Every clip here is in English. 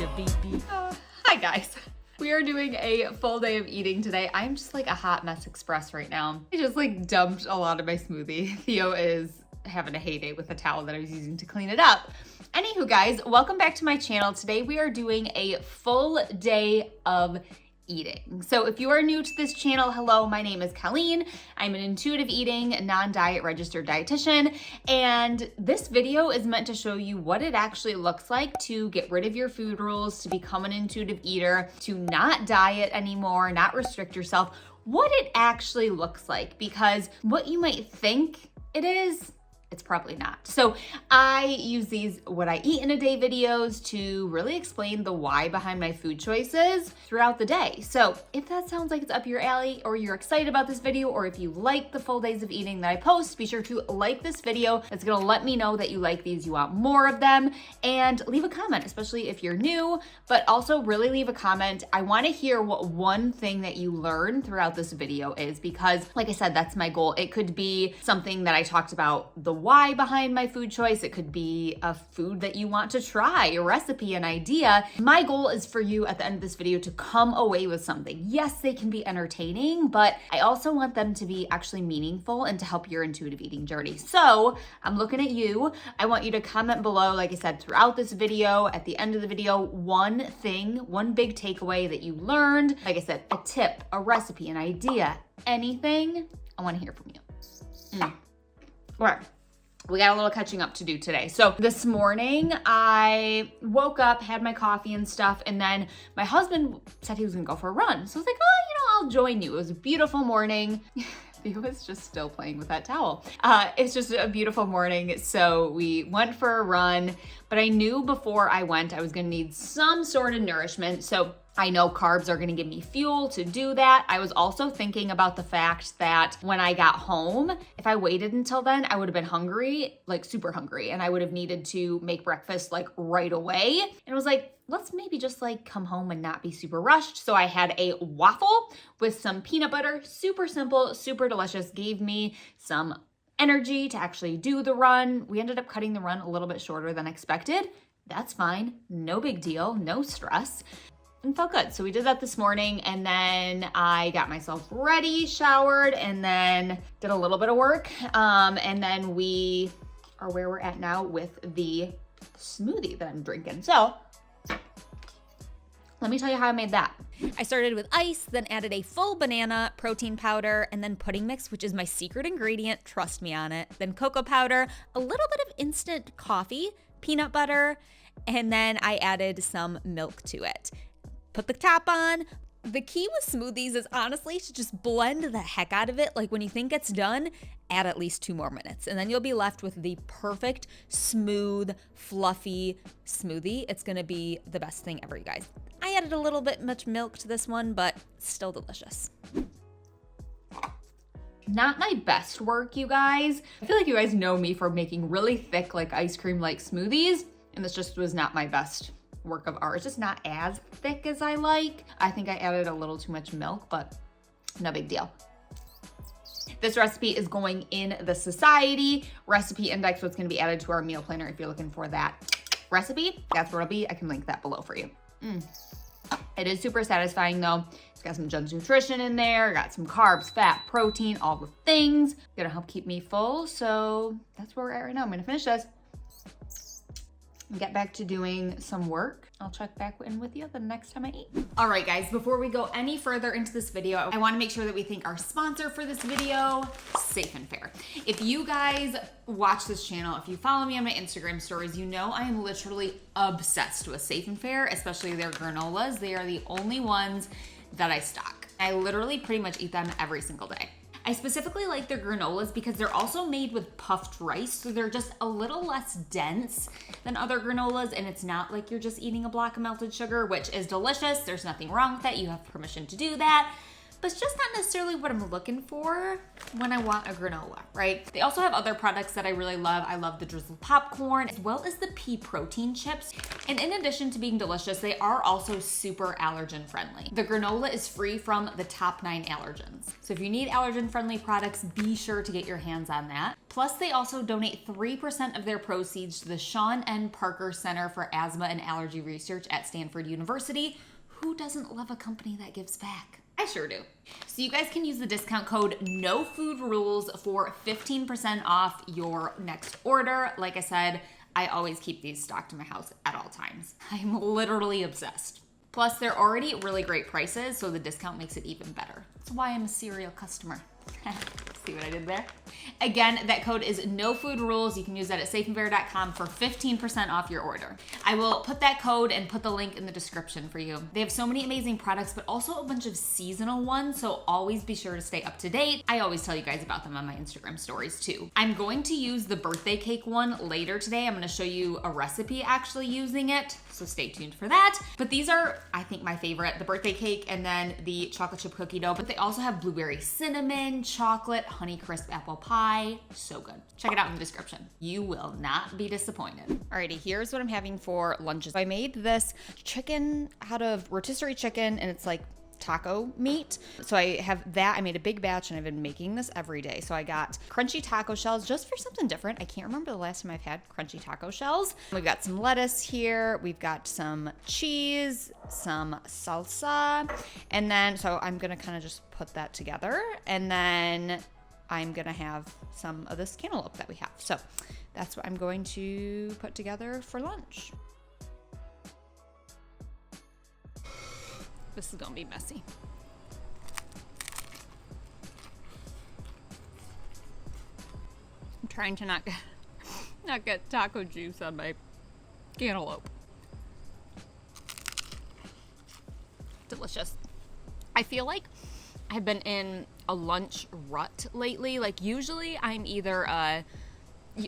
Hi guys. We are doing a full day of eating today. I'm just like a hot mess express right now. I just like dumped a lot of my smoothie. Theo is having a heyday with the towel that I was using to clean it up. Anywho guys, welcome back to my channel. Today we are doing a full day of eating. So if you are new to this channel, hello, my name is Colleen. I'm an intuitive eating, non-diet registered dietitian, and this video is meant to show you what it actually looks like to get rid of your food rules, to become an intuitive eater, to not diet anymore, not restrict yourself, what it actually looks like, because what you might think it is, it's probably not. So I use these what I eat in a day videos to really explain the why behind my food choices throughout the day. So if that sounds like it's up your alley, or you're excited about this video, or if you like the full days of eating that I post, be sure to like this video. It's gonna let me know that you like these, you want more of them, and leave a comment, especially if you're new, but also really leave a comment. I wanna hear what one thing that you learned throughout this video is, because like I said, that's my goal. It could be something that I talked about, the why behind my food choice. It could be a food that you want to try, a recipe, an idea. My goal is for you at the end of this video to come away with something. Yes, they can be entertaining, but I also want them to be actually meaningful and to help your intuitive eating journey. So I'm looking at you. I want you to comment below, like I said, throughout this video, at the end of the video, one thing, one big takeaway that you learned. Like I said, a tip, a recipe, an idea, anything. I want to hear from you. All right. We got a little catching up to do today. So this morning I woke up, had my coffee and stuff, and then my husband said he was gonna go for a run. So I was like, oh, I'll join you. It was a beautiful morning. He was just still playing with that towel. It's just a beautiful morning. So we went for a run, but I knew before I went, I was gonna need some sort of nourishment. So I know carbs are gonna give me fuel to do that. I was also thinking about the fact that when I got home, if I waited until then, I would have been hungry, like super hungry, and I would have needed to make breakfast like right away. And I was like, let's maybe just like come home and not be super rushed. So I had a waffle with some peanut butter, super simple, super delicious, gave me some energy to actually do the run. We ended up cutting the run a little bit shorter than expected. That's fine, no big deal, no stress. And felt good. So we did that this morning, and then I got myself ready, showered, and then did a little bit of work. And then we are where we're at now with the smoothie that I'm drinking. So let me tell you how I made that. I started with ice, then added a full banana, protein powder, and then pudding mix, which is my secret ingredient. Trust me on it. Then cocoa powder, a little bit of instant coffee, peanut butter, and then I added some milk to it. Put the top on. The key with smoothies is honestly to just blend the heck out of it. Like when you think it's done, add at least 2 more minutes, and then you'll be left with the perfect, smooth, fluffy smoothie. It's gonna be the best thing ever, you guys. I added a little bit much milk to this one, but still delicious. Not my best work, you guys. I feel like you guys know me for making really thick, like ice cream-like smoothies, and this just was not my best work of art. It's just not as thick as I like. I think I added a little too much milk, but no big deal. This recipe is going in the Society Recipe Index, so it's gonna be added to our meal planner if you're looking for that recipe. That's where it'll be. I can link that below for you. It is super satisfying though. It's got some Jen's Nutrition in there, got some carbs, fat, protein, all the things. Gonna help keep me full, so that's where we're at right now. I'm gonna finish this and get back to doing some work. I'll check back in with you the next time I eat. All right, guys, before we go any further into this video, I wanna make sure that we thank our sponsor for this video, Safe and Fair. If you guys watch this channel, if you follow me on my Instagram stories, you know I am literally obsessed with Safe and Fair, especially their granolas. They are the only ones that I stock. I literally pretty much eat them every single day. I specifically like their granolas because they're also made with puffed rice, so they're just a little less dense than other granolas, and it's not like you're just eating a block of melted sugar, which is delicious. There's nothing wrong with that. You have permission to do that. but it's just not necessarily what I'm looking for when I want a granola, right? They also have other products that I really love. I love the drizzled popcorn as well as the pea protein chips. And in addition to being delicious, they are also super allergen friendly. The granola is free from the top 9 allergens. So if you need allergen friendly products, be sure to get your hands on that. Plus, they also donate 3% of their proceeds to the Sean N. Parker Center for Asthma and Allergy Research at Stanford University. Who doesn't love a company that gives back? I sure do. So you guys can use the discount code NOFOODRULES for 15% off your next order. Like I said, I always keep these stocked in my house at all times. I'm literally obsessed. Plus, they're already really great prices, so the discount makes it even better. That's why I'm a serial customer. See what I did there? Again, that code is NOFOODRULES. You can use that at safeandfair.com for 15% off your order. I will put that code and put the link in the description for you. They have so many amazing products, but also a bunch of seasonal ones, so always be sure to stay up to date. I always tell you guys about them on my Instagram stories too. I'm going to use the birthday cake one later today. I'm gonna show you a recipe actually using it, so stay tuned for that. But these are, I think, my favorite, the birthday cake and then the chocolate chip cookie dough, but they also have blueberry cinnamon, chocolate, honey crisp apple pie. So good. Check it out in the description. You will not be disappointed. Alrighty, here's what I'm having for lunches. I made this chicken out of rotisserie chicken, and it's like taco meat. So I have that. I made a big batch and I've been making this every day. So I got crunchy taco shells just for something different. I can't remember the last time I've had crunchy taco shells. We've got some lettuce here. We've got some cheese, some salsa, and then, so I'm gonna kind of just put that together, and then I'm gonna have some of this cantaloupe that we have. So that's what I'm going to put together for lunch. This is gonna be messy. I'm trying to not get taco juice on my cantaloupe. Delicious. I feel like I've been in a lunch rut lately. Like usually I'm either a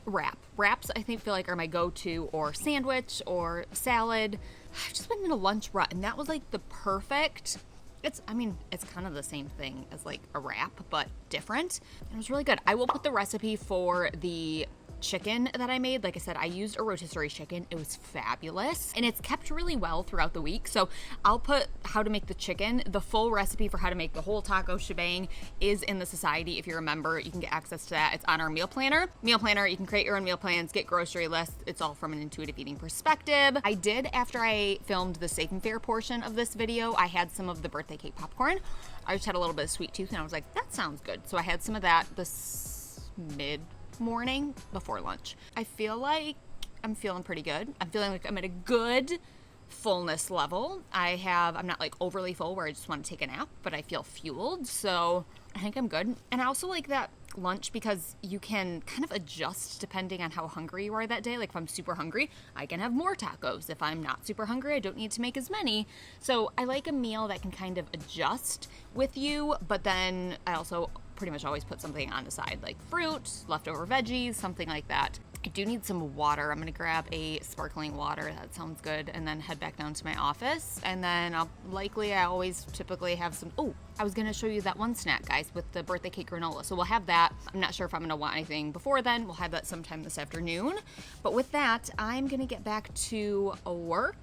wraps I think feel like are my go-to, or sandwich or salad. I've just been in a lunch rut, and that was like the perfect, it's kind of the same thing as like a wrap, but different. It was really good. I will put the recipe for the chicken that I made. Like I said, I used a rotisserie chicken. It was fabulous, and it's kept really well throughout the week. So I'll put how to make the chicken. The full recipe for how to make the whole taco shebang is in the society. If you're a member, you can get access to that. It's on our meal planner. You can create your own meal plans, get grocery lists. It's all from an intuitive eating perspective. I did, after I filmed the Safe and Fair portion of this video, I had some of the birthday cake popcorn. I just had a little bit of sweet tooth, and I was like, that sounds good. So I had some of that this mid-morning before lunch. I feel like I'm feeling pretty good. I'm feeling like I'm at a good fullness level. I'm not like overly full where I just want to take a nap, but I feel fueled. So I think I'm good. And I also like that lunch because you can kind of adjust depending on how hungry you are that day. Like if I'm super hungry, I can have more tacos. If I'm not super hungry, I don't need to make as many. So I like a meal that can kind of adjust with you, but then I also pretty much always put something on the side, like fruit, leftover veggies, something like that. I do need some water. I'm gonna grab a sparkling water. That sounds good. And then head back down to my office. And then I always typically have some, I was gonna show you that one snack, guys, with the birthday cake granola. So we'll have that. I'm not sure if I'm gonna want anything before then. We'll have that sometime this afternoon. But with that, I'm gonna get back to work,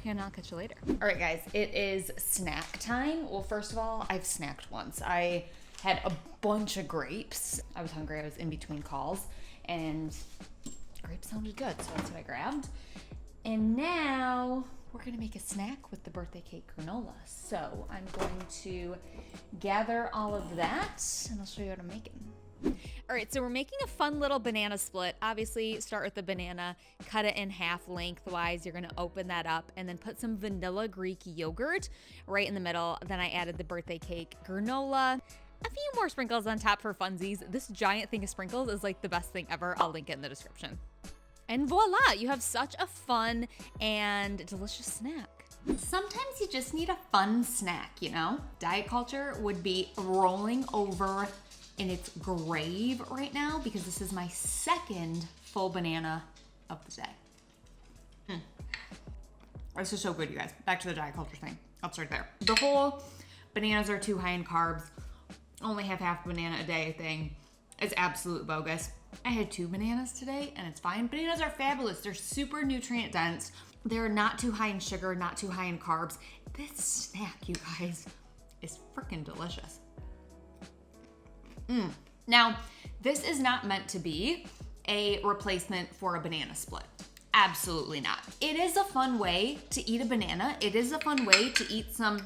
and I'll catch you later. All right, guys, it is snack time. Well, first of all, I've snacked once. I had a bunch of grapes. I was hungry. I was in between calls, and grapes sounded good, so that's what I grabbed. And now we're gonna make a snack with the birthday cake granola. So I'm going to gather all of that, and I'll show you what I'm making. All right, so we're making a fun little banana split. Obviously, start with the banana, cut it in half lengthwise. You're gonna open that up and then put some vanilla Greek yogurt right in the middle. Then I added the birthday cake granola, a few more sprinkles on top for funsies. This giant thing of sprinkles is like the best thing ever. I'll link it in the description. And voila, you have such a fun and delicious snack. Sometimes you just need a fun snack, you know? Diet culture would be rolling over in its grave right now because this is my second full banana of the day. This is so good, you guys. Back to the diet culture thing. I'll start there. The whole bananas are too high in carbs, only have half a banana a day thing is absolute bogus. I had 2 bananas today and it's fine. Bananas are fabulous. They're super nutrient dense. They're not too high in sugar, not too high in carbs. This snack, you guys, is freaking delicious. Now, this is not meant to be a replacement for a banana split. Absolutely not. It is a fun way to eat a banana. It is a fun way to eat some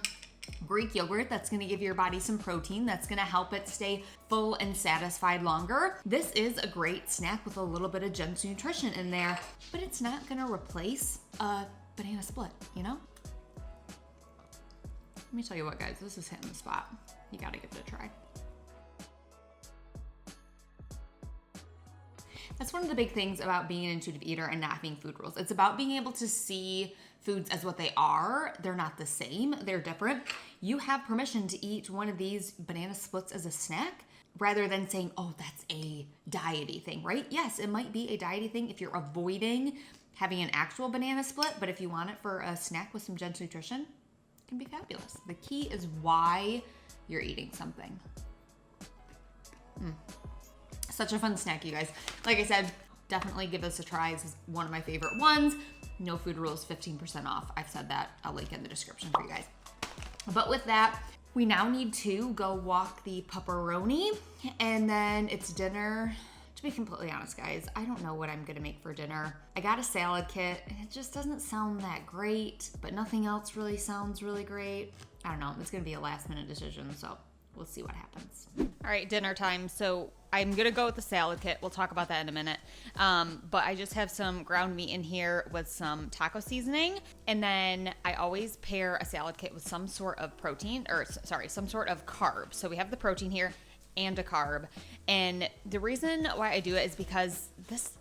Greek yogurt that's gonna give your body some protein, that's gonna help it stay full and satisfied longer. This is a great snack with a little bit of Jen's nutrition in there, but it's not gonna replace a banana split, you know? Let me tell you what, guys, this is hitting the spot. You gotta give it a try. That's one of the big things about being an intuitive eater and not having food rules. It's about being able to see foods as what they are. They're not the same, they're different. You have permission to eat one of these banana splits as a snack rather than saying, oh, that's a diety thing, right? Yes, it might be a diety thing if you're avoiding having an actual banana split, but if you want it for a snack with some Jen's nutrition, it can be fabulous. The key is why you're eating something. Such a fun snack, you guys. Like I said, definitely give this a try. This is one of my favorite ones. No food rules, 15% off. I've said that. I'll link in the description for you guys. But with that, we now need to go walk the pepperoni, and then it's dinner. To be completely honest, guys, I don't know what I'm gonna make for dinner. I got a salad kit, and it just doesn't sound that great, but nothing else really sounds really great. I don't know. It's gonna be a last minute decision, so we'll see what happens. All right, dinner time. So I'm gonna go with the salad kit. We'll talk about that in a minute. But I just have some ground meat in here with some taco seasoning. And then I always pair a salad kit with some sort of protein, or sorry, some sort of carb. So we have the protein here and a carb. And the reason why I do it is because this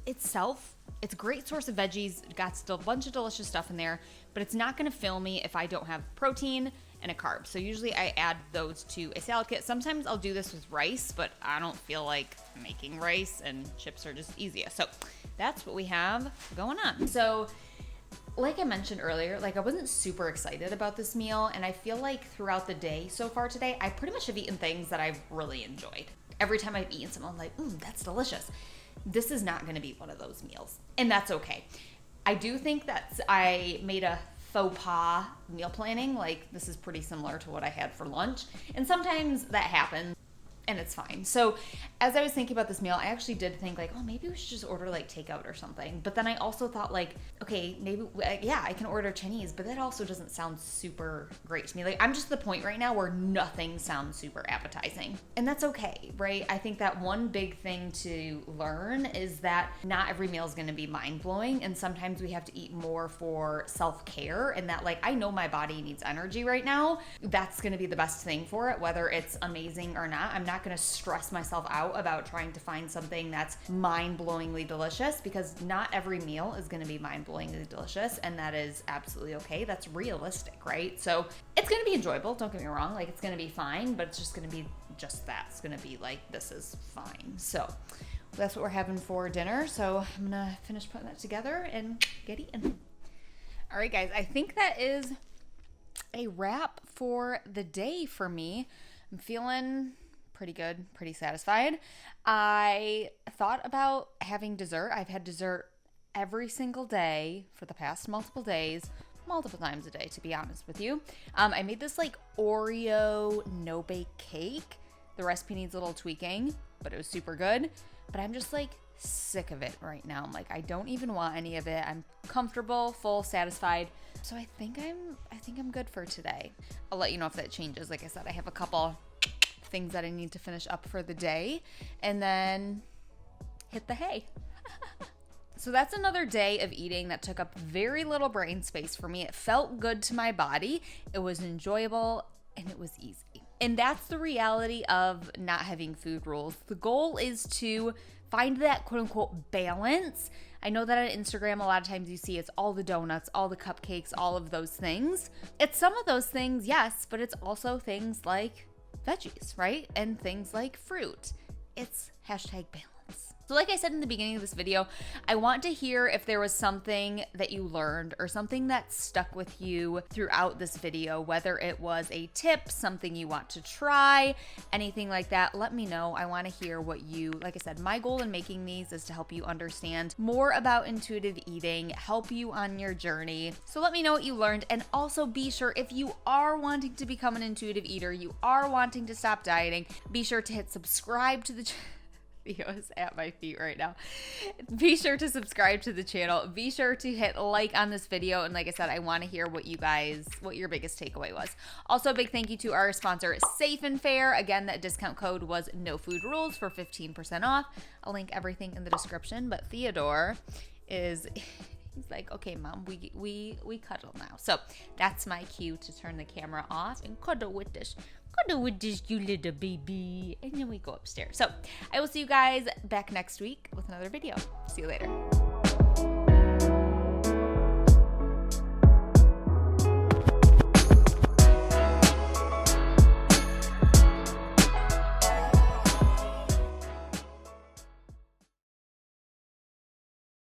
itself, it's a great source of veggies. It got still a bunch of delicious stuff in there, but it's not gonna fill me if I don't have protein and a carb. So usually I add those to a salad kit. Sometimes I'll do this with rice, but I don't feel like making rice, and chips are just easier. So that's what we have going on. So like I mentioned earlier, like I wasn't super excited about this meal, and I feel like throughout the day so far today, I pretty much have eaten things that I've really enjoyed. Every time I've eaten something, I'm like, that's delicious. This is not gonna be one of those meals, and that's okay. I do think that I made a faux pas meal planning. Like, this is pretty similar to what I had for lunch, and sometimes that happens and it's fine. So as I was thinking about this meal, I actually did think like, oh, maybe we should just order like takeout or something. But then I also thought like, okay, maybe, yeah, I can order Chinese, but that also doesn't sound super great to me. Like, I'm just at the point right now where nothing sounds super appetizing, and that's okay, right? I think that one big thing to learn is that not every meal is going to be mind-blowing, and sometimes we have to eat more for self-care, and that like, I know my body needs energy right now. That's going to be the best thing for it, whether it's amazing or not. I'm not going to stress myself out about trying to find something that's mind-blowingly delicious, because not every meal is going to be mind-blowingly delicious, and that is absolutely okay. That's realistic, right? So it's going to be enjoyable, don't get me wrong. Like, it's going to be fine, but it's just going to be just that. It's going to be like, this is fine. So that's what we're having for dinner. So I'm going to finish putting that together and get eating. All right, guys, I think that is a wrap for the day for me. I'm feeling pretty good, pretty satisfied. I thought about having dessert. I've had dessert every single day for the past multiple days, multiple times a day, to be honest with you. I made this like Oreo no-bake cake. The recipe needs a little tweaking, but it was super good. But I'm just like sick of it right now. I'm like, I don't even want any of it. I'm comfortable, full, satisfied. So I think I'm good for today. I'll let you know if that changes. Like I said, I have a couple things that I need to finish up for the day, and then hit the hay. So that's another day of eating that took up very little brain space for me. It felt good to my body. It was enjoyable, and it was easy. And that's the reality of not having food rules. The goal is to find that quote unquote balance. I know that on Instagram, a lot of times you see it's all the donuts, all the cupcakes, all of those things. It's some of those things, yes, but it's also things like veggies, right? And things like fruit. It's #balance. So like I said in the beginning of this video, I want to hear if there was something that you learned or something that stuck with you throughout this video, whether it was a tip, something you want to try, anything like that. Let me know. I want to hear what you, like I said, my goal in making these is to help you understand more about intuitive eating, help you on your journey. So let me know what you learned, and also be sure, if you are wanting to become an intuitive eater, you are wanting to stop dieting, be sure to hit subscribe to the channel. Theo is at my feet right now. Be sure to subscribe to the channel. Be sure to hit like on this video. And like I said, I want to hear what your biggest takeaway was. Also, a big thank you to our sponsor, Safe and Fair. Again, that discount code was No Food Rules for 15% off. I'll link everything in the description. But Theodore he's like, okay, Mom, we cuddle now. So that's my cue to turn the camera off and cuddle with this, you little baby. And then we go upstairs. So I will see you guys back next week with another video. See you later.